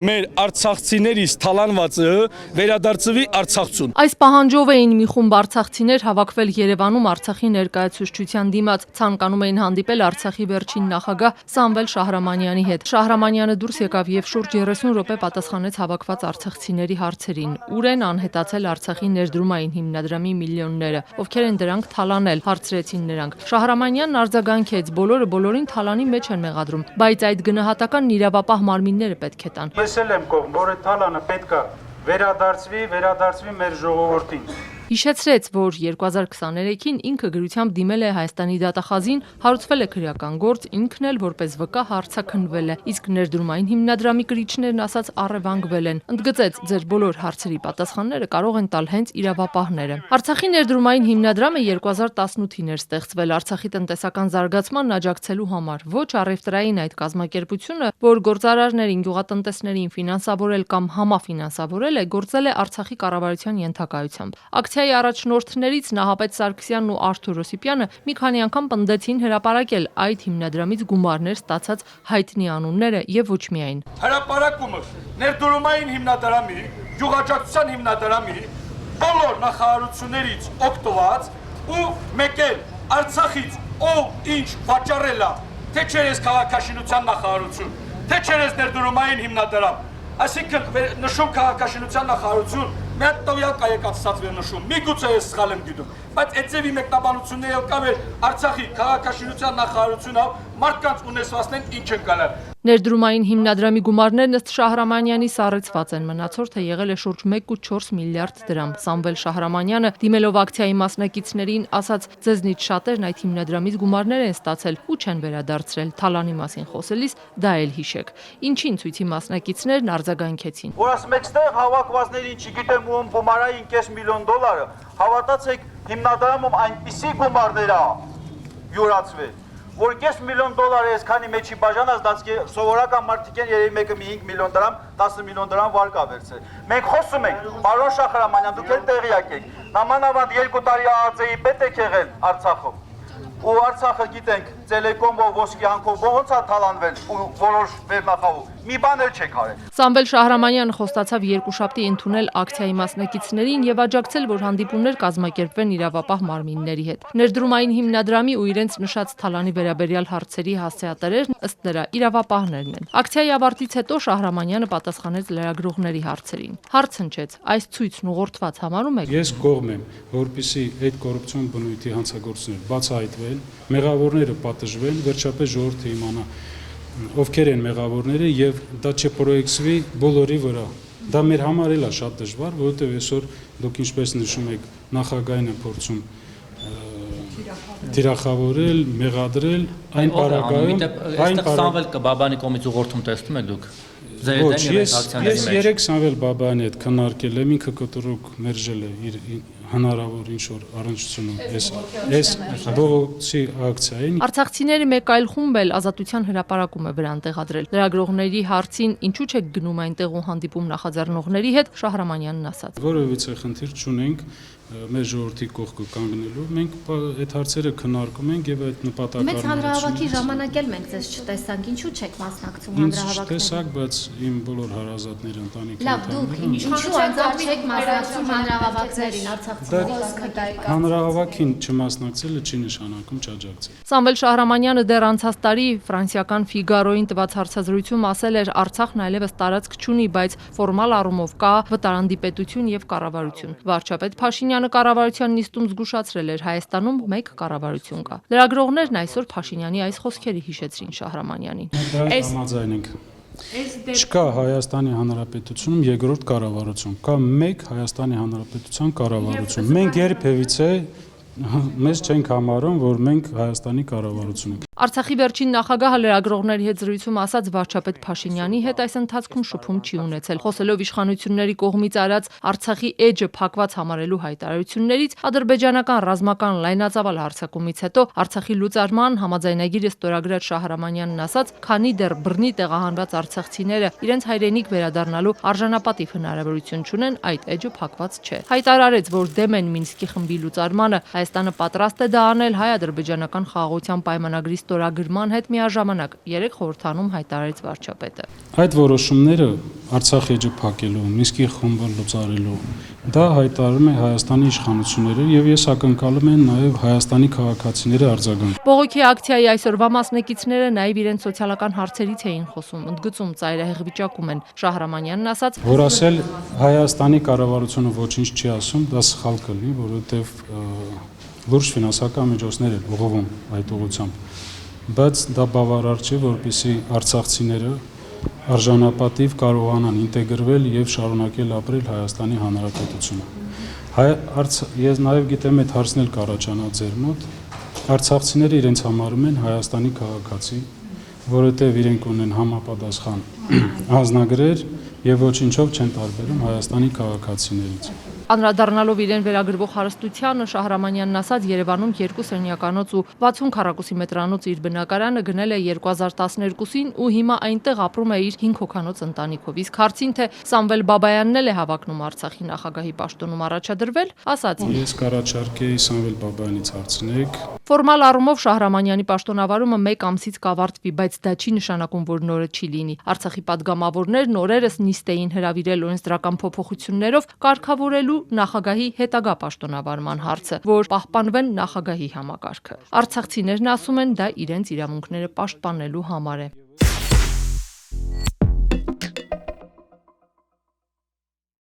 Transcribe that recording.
Մեր արցախցիներից թալանվածը վերադարձվի Արցախցուն։ Այս պահանջով էին մի խումբ արցախցիներ հավաքվել Երևանում Արցախի ներկայացուցչության դիմաց, ցանկանում էին հանդիպել Արցախի վերջին նախագահ Սամվել Շահրամանյանի հետ։ Շահրամանյանը դուրս եկավ եւ շուրջ 30 րոպե պատասխանեց հավաքված արցախցիների հարցերին։ Ուր են անհետացել Արցախի ներդրումային հիմնադրամի միլիոնները, ովքեր են դրանք թալանել, հարցրեցին նրանք։ Շահրամանյանն արձագանքեց, բոլորը բոլորին թալանի մեջ են մեղադրում, բայց այդ գնահատականն իրավապահ մարմինները պետք է տան։ Ես էլ եմ կողմ, որ այդ թալանը պետք է վերադարձվի մեր ժողովրդին։ Հիշեցրեց, որ 2023-ին ինքը գրությամբ դիմել է Հայաստանի դատախազին, հարուցվել է քրեական գործ, ինքն էլ որպես վկա հարցաքննվել է, իսկ ներդրումային հիմնադրամի կրիչներն ասած առևանգվել են։ Ընդգծեց, ձեր բոլոր հարցերի պատասխանները կարող են տալ հենց իրավապահները։ Արցախի ներդրումային հիմնադրամը 2018-ին էր ստեղծվել Արցախի տնտեսական զարգացմանն աջակցելու համար։ Ոչ առևտրային այդ կազմակերպությունը, որ գործարարներին, գյուղատնտեսներին ֆինանսավորել կամ համաֆինանսավորել է, գործել է Արցախի կառավարության ենթակայությամբ։ Ակցիայի առաջնորդներից Նահապետ Սարգսյանն ու Արթուր Օսիպյանը մի քանի անգամ պնդեցին հրապարակել այդ հիմնադրամից գումարներ ստացած հայտնի անունները եւ ոչ միայն։ Հրապարակումը ներդրումային հիմնադրամի, գյուղաճակցության հիմնադրամի բոլոր նախարարություններից օգտված ու մեկ էլ Արցախից ով ինչ վաճառել է, թե չերես քաղաքաշինության նախարարություն, թե չերես ներդրումային հիմնադրամ, այսինքն նշում քաղաքաշինության նախարարություն, մի հատ տվյալ կա եկած նշում, միգուցե ես սխալ եմ գիտում, բայց էցևի մեկնաբանությունները կա մեր Արցախի քաղաքաշինության նախարարությունը մարդկանց ունեցվածքն ինչ են գալար։ Ներդրումային հիմնադրամի գումարներն ըստ Շահրամանյանի սառեցված են, մնացորդը եղել է շուրջ 1.4 միլիարդ դրամ։ Սամվել Շահրամանյանը դիմելով ակցիայի մասնակիցներին ասաց, ձեզնից շատերն այդ հիմնադրամից գումարներ են ստացել ու չեն վերադարձրել։ Թալանի մասին խոսելիս դա էլ հիշեք։ Ինչին ցույցի մասնակիցներն արձագանքեցին։ Որ ասում եք, ստեղ հավաքվածներին, չգիտեմ ում գումարային $5 միլիոն, հավատացեք, հիմնադրամում այնպիսի գումարներ է յուրացվել, որ $5 միլիոն այսքանի մեջի բաժանած, դա սովորական մարդիկ են երևի մեկը մի 5 միլիոն դրամ, 10 միլիոն դրամ վարկա վերցրել։ Մենք խոսում ենք, պարոն Շահրամանյան, դուք էլ տեղյակ եք, նամանավանդ 2 տարի ԱԱԾ-ի պետ եք եղել Արցախում։ Ու Արցախը գիտենք, Տելեկոմով, ոսկի հանքով ոնց է թալանվել ու որոշ վերնախավով։ Մի բան էլ չեք արել։ Սամվել Շահրամանյանը խոստացավ երկուշաբթի ընդունել ակցիայի մասնակիցներին եւ աջակցել, որ հանդիպումներ կազմակերպվեն իրավապահ մարմինների հետ։ Ներդրումային հիմնադրամի ու իրենց նշած թալանի վերաբերյալ հարցերի հասցեատերերն ըստ նրա իրավապահներն են։ Ակցիայի ավարտից հետո Շահրամանյանը պատասխանեց լրագրողների հարցերին։ Հարց հնչեց. այս ցույցն ուղղորդված համարում եք։ Ես կողմ եմ, որպեսզի այդ կոռուպցիոն բնույթի հանցագործությունները բացահայտվեն, մեղավորները պատժվեն, վերջապես ժողովուրդը իմանա ովքեր են մեղավորները եւ դա չպրոյեկցվի բոլորի վրա։ Դա մեր համար էլ է շատ դժվար, որովհետեւ այսօր դուք ինչպես նշում եք, նախագահին է փորձում թիրախավորել, մեղադրել այն պարագայում, այն Սամվել Բաբանի կողմից ուղղորդում տեսնում եք դուք։ Ոչ, ես 3 Սամվել Բաբանի հետ քննարկել եմ, ինքը կտրուկ մերժել է իր հնարավոր ինչ-որ առնչությունում այս բողոքի ակցիային։ Արցախցիների մեկ այլ խումբ էլ ազատության հրապարակում է վրան տեղադրել։ Լրագրողների հարցին ինչու չեք գնում այնտեղ ու հանդիպում նախաձեռնողների հետ, Շահրամանյանն ասաց։ Որովհետեւ խնդիր չունենք մեր ժողովրդի կողքը կանգնելու, մենք այդ հարցերը քննարկում ենք եւ այդ նպատակը։ Մեծ հանրահավաքի ժամանակ էլ մենք ձեզ չտեսանք, ինչու չեք մասնակցում հանրահավաքներին։ Տեսակ, բայց իմ բոլոր հարազատները ընտանիքի Լավ, դուք ինչու անձամբ չեք մասնակցում հանրահավաքներին Արցախցիների։ Հանրահավաքին չմասնակցելը չի նշանակում չաջակցել։ Սամվել Շահրամանյանը դեռ անցած տարի ֆրանսիական Ֆիգարոյին տված հարցազրույցում ասել էր, Արցախն այլևս տարածք չունի, բայց ֆորմալ առումով կա վտարանդի պետություն եւ կառավարություն։ Վարչապետ Փաշինյանը կառավարության նիստում զգուշացրել էր, Հայաստանում մեկ կառավարություն կա։ Լրագրողներն այսօր Փաշինյանի այս խոսքերը հիշեցրին Շահրամանյանին։ Համաձայն ենք։ Չկա Հայաստանի Հանրապետությունում երկրորդ կառավարություն, կա մեկ Հայաստանի Հանրապետության կառավարություն։ Մենք երբևիցե մեզ չենք համարում, որ մենք Հայաստանի կառավարություն ենք։ Արցախի վերջին նախագահը լրագրողների հետ զրույցում ասաց վարչապետ Փաշինյանի հետ այս ընթացքում շփում չի ունեցել։ Խոսելով իշխանությունների կողմից արած Արցախի էջը փակված համարելու հայտարարություններից, ադրբեջանական ռազմական լայնածավալ հարձակումից հետո Արցախի լուծարման համաձայնագիրը ստորագրած Շահրամանյանն ասաց, քանի դեռ բռնի տեղահանված արցախցիները իրենց հայրենիք վերադառնալու արժանապատիվ հնարավորություն չունեն, այդ էջը փակված չէ։ Հայտարարեց, որ դեմ են Մինսկի խմբի լուծարմանը, Հայաստանը պատրաստ է դա անել հայ-ադրբեջանական խաղաղության պայմանագրի ստորագրման հետ միաժամանակ 3 խորհրդանում հայտարարեց վարչապետը։ Այդ որոշումները Արցախ էջը փակելու, Միսկի խումբը լուծարելու, դա հայտարարում է Հայաստանի իշխանությունները եւ ես ակնկալում եմ նաեւ Հայաստանի քաղաքացիները արձագանք։ Բողոքի ակցիայի այսօրվա մասնակիցները նաեւ իրենց սոցիալական հարցերից էին խոսում, ընդգծում ծայրահեղ վիճակում են։ Շահրամանյանն ասաց, որ ասել Հայաստանի կառավարությունը ոչինչ չի ասում, դա սխալ կլինի, որովհետեւ լուրջ ֆինանսական միջոցներ են ուղղվում այդ ուղղությամբ։ Բայց դա բավարար չէ, որպեսզի արցախցիները արժանապատիվ կարողանան ինտեգրվել եւ շարունակել ապրել Հայաստանի Հանրապետությունում։ Ես նաեւ գիտեմ այդ հարցն էլ կառաջանա ձեր մոտ։ Արցախցիները իրենց համարում են Հայաստանի քաղաքացի, որովհետեւ իրենք ունեն համապատասխան անձնագրեր եւ ոչինչով չեն տարբերում Հայաստանի քաղաքացիներից։ Անդրադառնալով իրեն վերագրվող հարստությանը Շահրամանյանն ասաց Երևանում 2 սենյականոց ու 60 քառակուսի մետրանոց իր բնակարանը գնել է 2012-ին ու հիմա այնտեղ ապրում է իր 5 հոգանոց ընտանիքով։ Իսկ հարցին թե Սամվել Բաբայանն էլ է հավակնում Արցախի նախագահի պաշտոնում առաջադրվել, ասաց. Ես կառաջարկեի Սամվել Բաբայանից հարցնեք։ Ֆորմալ առումով Շահրամանյանի պաշտոնավարումը 1 ամսից կավարտվի, բայց դա չի նշանակում, որ նորը չի լինի։ Արցախի падգամավորներն օրերս նիստ էին հրավիրել օրենսդրական փոփոխություններով կարգավորելու նախագահի հետագա պաշտոնավարման հարցը, որ պահպանվեն նախագահի համակարգը։ Արցախցիներն ասում են, դա իրենց իրավունքները պաշտպանելու համար է։